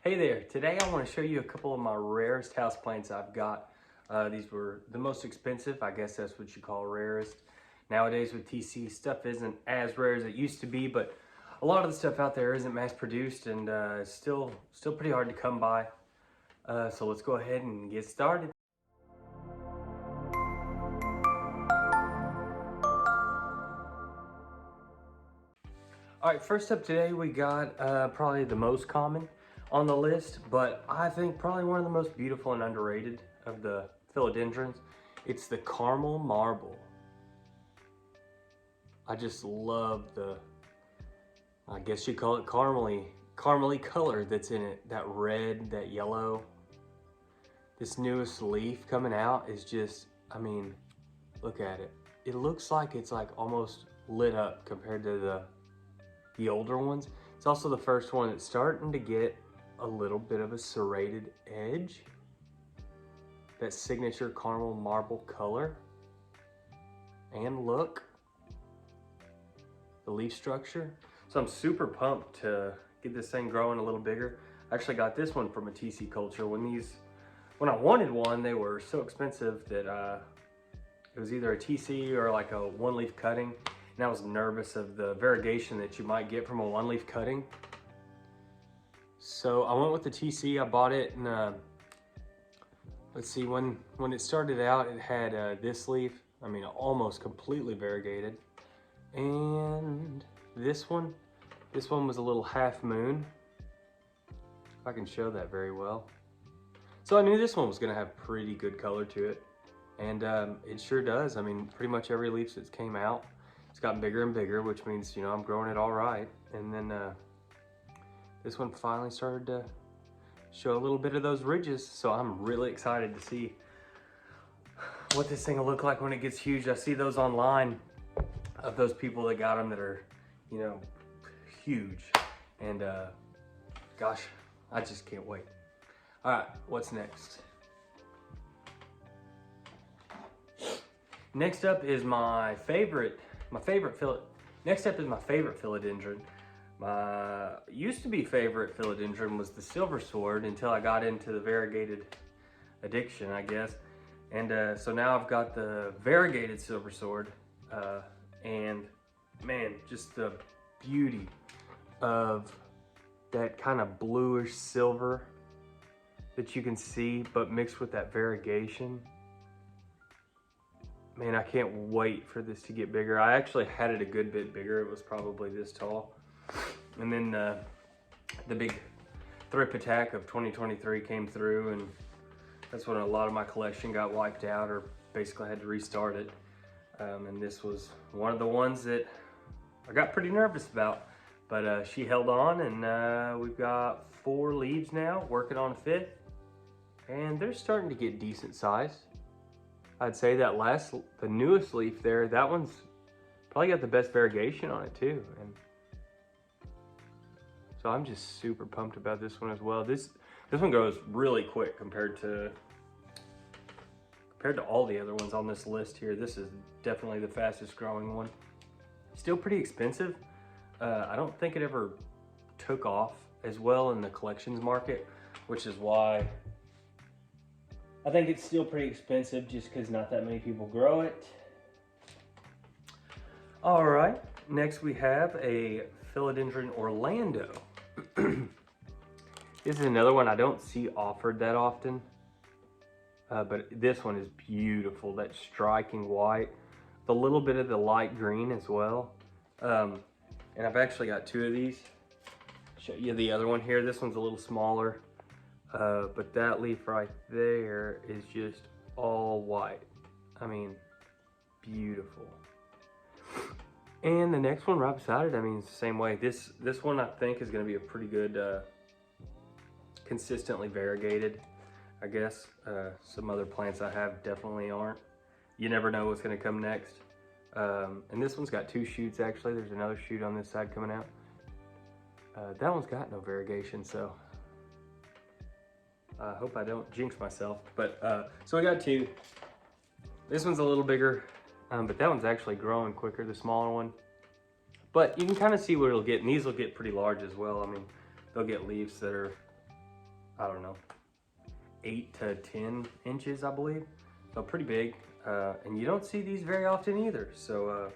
Hey there, today I want to show you a couple of my rarest houseplants I've got. These were the most expensive, I guess that's what you call rarest. Nowadays with TC, stuff isn't as rare as it used to be, but a lot of the stuff out there isn't mass produced and it's still pretty hard to come by. So let's go ahead and get started. All right, first up today we got probably the most common on the list, but I think probably one of the most beautiful and underrated of the philodendrons. It's the caramel marble. I just love the, I guess you call it caramely color that's in it. That red, that yellow. This newest leaf coming out is just, I mean, look at it. It looks like it's like almost lit up compared to the older ones. It's also the first one that's starting to get a little bit of a serrated edge. That signature caramel marble color. And look, the leaf structure. So I'm super pumped to get this thing growing a little bigger. I actually got this one from a TC culture. When I wanted one, they were so expensive that it was either a TC or like a one leaf cutting. And I was nervous of the variegation that you might get from a one leaf cutting. So I went with the TC. I bought it and let's see, when it started out, it had this leaf. I mean, almost completely variegated. And this one was a little half moon. If I can show that very well. So I knew this one was gonna have pretty good color to it. And it sure does. I mean, pretty much every leaf that's came out, it's gotten bigger and bigger, which means, you know, I'm growing it all right. And then this one finally started to show a little bit of those ridges. So I'm really excited to see what this thing will look like when it gets huge. I see those online of those people that got them that are, you know, huge. And gosh, I just can't wait. All right, what's next? Next up is my favorite philodendron. My used to be favorite philodendron was the silver sword until I got into the variegated addiction, I guess. And so now I've got the variegated silver sword, and man, just the beauty of that kind of bluish silver that you can see, but mixed with that variegation. Man, I can't wait for this to get bigger. I actually had it a good bit bigger. It was probably this tall. And then the big thrip attack of 2023 came through, and that's when a lot of my collection got wiped out, or basically had to restart it. And this was one of the ones that I got pretty nervous about, but she held on, and we've got 4 leaves now, working on a 5th, and they're starting to get decent size. I'd say that the newest leaf there, that one's probably got the best variegation on it too. And so I'm just super pumped about this one as well. This one grows really quick compared to all the other ones on this list here. This is definitely the fastest growing one. Still pretty expensive. I don't think it ever took off as well in the collections market, which is why I think it's still pretty expensive, just because not that many people grow it. All right, next we have a Philodendron Orlando. This is another one I don't see offered that often, but this one is beautiful. That striking white, the little bit of the light green as well. And I've actually got 2 of these. Show you the other one here. This one's a little smaller. But that leaf right there is just all white. I mean, beautiful. And the next one right beside it, I mean, it's the same way. This one I think is going to be a pretty good, consistently variegated, I guess. Some other plants I have definitely aren't. You never know what's going to come next. And this one's got 2 shoots actually. There's another shoot on this side coming out. That one's got no variegation, so I hope I don't jinx myself. But so I got 2. This one's a little bigger, but that one's actually growing quicker, the smaller one. But you can kind of see what it'll get, and these will get pretty large as well. I mean, they'll get leaves that are I don't know, 8 to 10 inches, I believe. So pretty big. And you don't see these very often either. So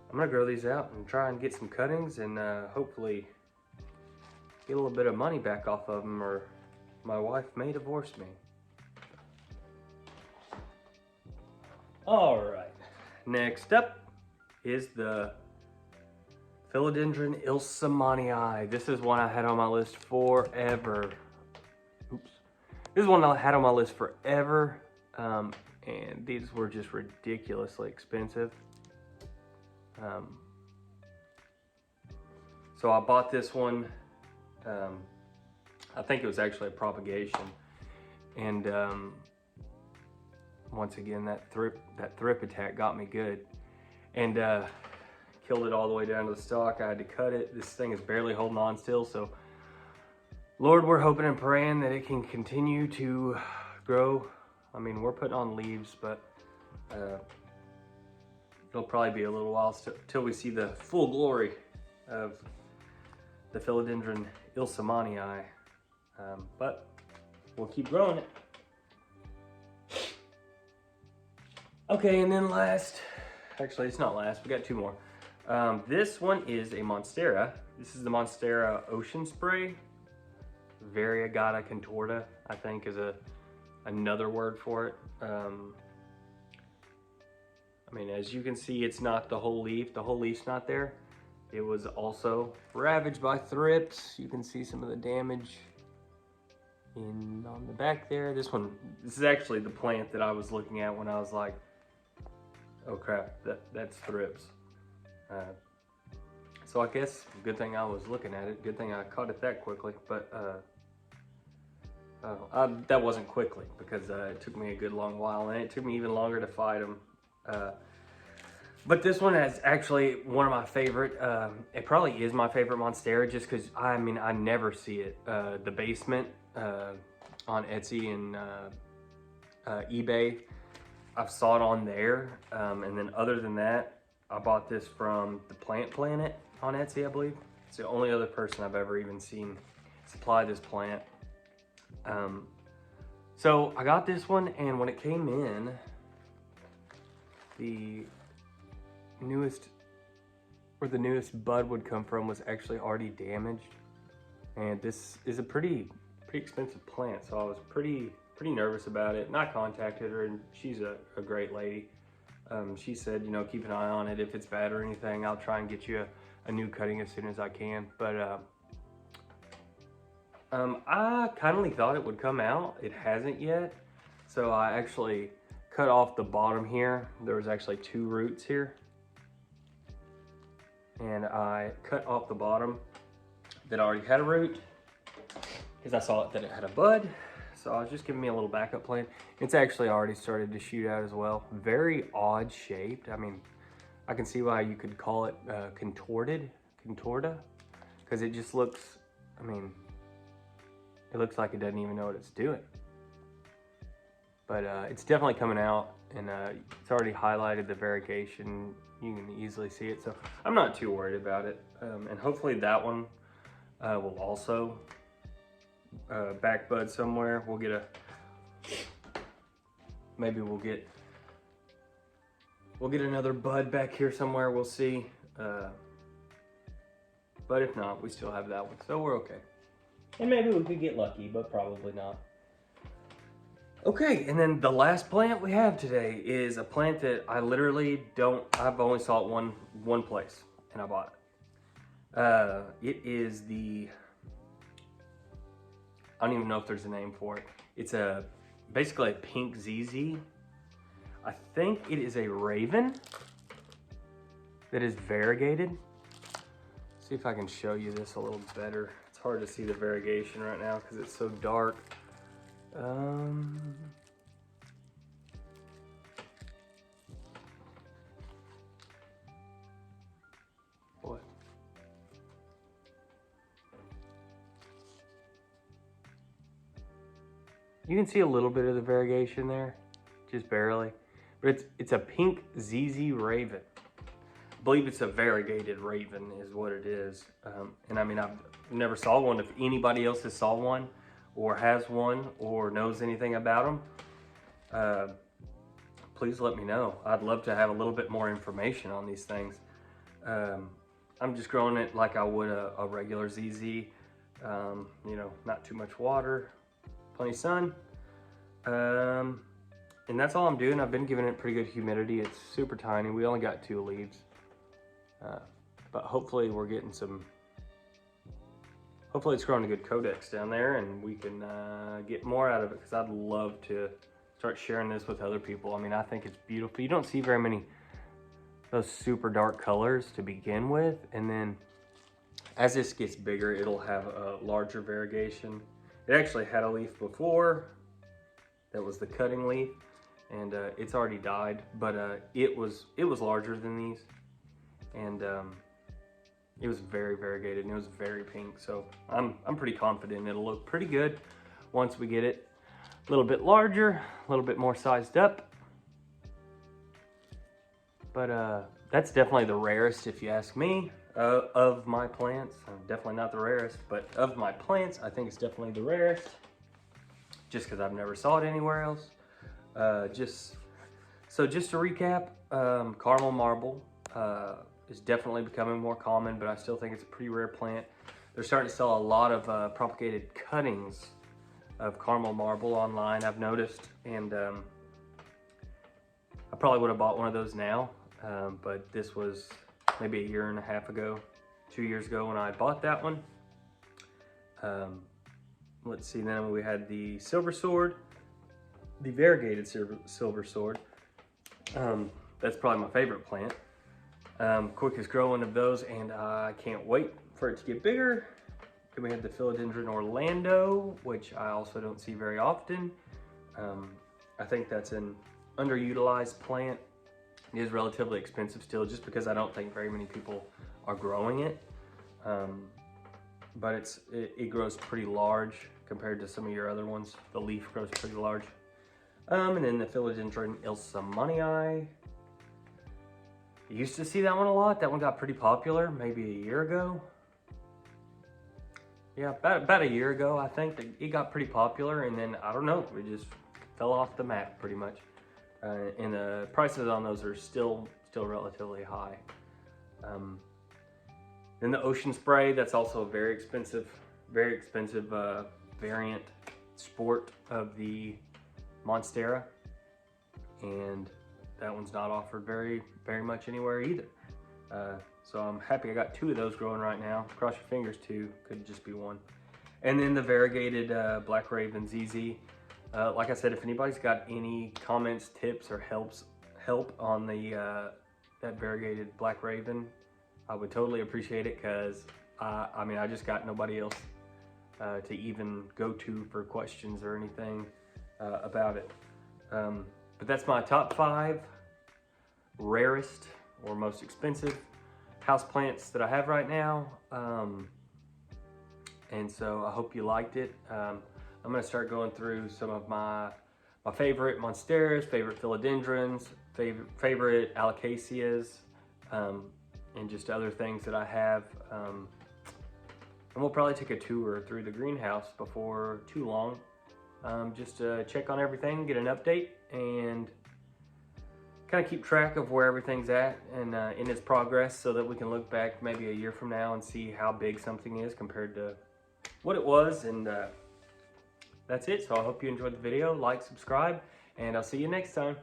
I'm gonna grow these out and try and get some cuttings and hopefully get a little bit of money back off of them, or my wife may divorce me. All right, next up is the Philodendron Ilsemanii. This is one I had on my list forever. Oops. This is one I had on my list forever, and these were just ridiculously expensive. So I bought this one. I think it was actually a propagation, and once again that thrip attack got me good, and killed it all the way down to the stalk. I had to cut it. This thing is barely holding on still, so Lord, we're hoping and praying that it can continue to grow. I mean, we're putting on leaves, but it'll probably be a little while till we see the full glory of the Philodendron Ilsemanii, but we'll keep growing it. Okay, and then last, actually it's not last, we got 2 more. This one is a Monstera. This is the Monstera Ocean Spray. Variegata contorta, I think, is another word for it. I mean, as you can see, it's not the whole leaf. The whole leaf's not there. It was also ravaged by thrips. You can see some of the damage on the back there. This is actually the plant that I was looking at when I was like, oh crap, that's thrips. So I guess good thing I was looking at it. Good thing I caught it that quickly, but that wasn't quickly, because it took me a good long while, and it took me even longer to fight them. But this one is actually one of my favorite. It probably is my favorite Monstera, just because I mean I never see it. The basement on Etsy and eBay, I've saw it on there, and then other than that, I bought this from the Plant Planet on Etsy, I believe. It's the only other person I've ever even seen supply this plant. So I got this one, and when it came in, the newest bud would come from was actually already damaged, and this is a pretty expensive plant, so I was pretty nervous about it. And I contacted her, and she's a great lady. She said, you know, keep an eye on it. If it's bad or anything, I'll try and get you a new cutting as soon as I can. But I kindly thought it would come out. It hasn't yet, so I actually cut off the bottom here. There was actually 2 roots here, and I cut off the bottom that already had a root, because I saw that it had a bud. So I was just giving me a little backup plan. It's actually already started to shoot out as well. Very odd shaped. I mean, I can see why you could call it contorta, because it just looks, I mean, it looks like it doesn't even know what it's doing. But it's definitely coming out, and it's already highlighted the variegation. You can easily see it, so I'm not too worried about it. And hopefully that one will also back bud somewhere. We'll get maybe we'll get another bud back here somewhere. We'll see. But if not, we still have that one, so we're okay. And maybe we could get lucky, but probably not. Okay, and then the last plant we have today is a plant that I literally I've only saw it one place, and I bought it. It is I don't even know if there's a name for it. It's basically a pink ZZ. I think it is a raven that is variegated. See if I can show you this a little better. It's hard to see the variegation right now because it's so dark. Boy. You can see a little bit of the variegation there, just barely. But it's a pink ZZ raven. I believe it's a variegated raven is what it is. And I mean, I've never saw one. If anybody else has saw one, or has one or knows anything about them, please let me know. I'd love to have a little bit more information on these things. I'm just growing it like I would a regular ZZ. You know, not too much water, plenty of sun. And that's all I'm doing. I've been giving it pretty good humidity. It's super tiny. We only got 2 leaves. But hopefully we're getting some, hopefully it's growing a good codex down there and we can get more out of it, because I'd love to start sharing this with other people. I mean, I think it's beautiful. You don't see very many those super dark colors to begin with, and then as this gets bigger, it'll have a larger variegation. It actually had a leaf before that was the cutting leaf, and it's already died, but it was larger than these, and it was very variegated and it was very pink. So I'm pretty confident it'll look pretty good once we get it a little bit larger, a little bit more sized up. But that's definitely the rarest, if you ask me, of my plants. Definitely not the rarest, but of my plants, I think it's definitely the rarest, just because I've never saw it anywhere else. Just to recap, caramel marble is definitely becoming more common, but I still think it's a pretty rare plant. They're starting to sell a lot of propagated cuttings of caramel marble online, I've noticed, and I probably would have bought one of those now, but this was maybe 1.5 years ago, 2 years ago when I bought that one. Let's see, then we had the silver sword, the variegated silver sword. That's probably my favorite plant. Quickest growing of those, and I can't wait for it to get bigger. Then we had the Philodendron Orlando, which I also don't see very often. I think that's an underutilized plant. It is relatively expensive still, just because I don't think very many people are growing it. But it grows pretty large compared to some of your other ones. The leaf grows pretty large. And then the Philodendron Ilsemanii. You used to see that one a lot. That one got pretty popular maybe 1 year ago. Yeah, about 1 year ago, I think that it got pretty popular, and then I don't know, it just fell off the map pretty much. And the prices on those are still relatively high. Then the ocean spray, that's also a very expensive variant sport of the Monstera, and that one's not offered very much anywhere either. So I'm happy I got 2 of those growing right now. Cross your fingers 2, could just be 1. And then the variegated Black Raven ZZ. Like I said, if anybody's got any comments, tips, or help on the that variegated Black Raven, I would totally appreciate it, because I mean, I just got nobody else to even go to for questions or anything about it. But that's my top 5 rarest or most expensive houseplants that I have right now. And so I hope you liked it. I'm gonna start going through some of my favorite Monsteras, favorite Philodendrons, favorite Alocasias, and just other things that I have. And we'll probably take a tour through the greenhouse before too long, just to check on everything, get an update, and kind of keep track of where everything's at and in its progress, so that we can look back maybe 1 year from now and see how big something is compared to what it was. And that's it. So I hope you enjoyed the video. Like, subscribe, and I'll see you next time.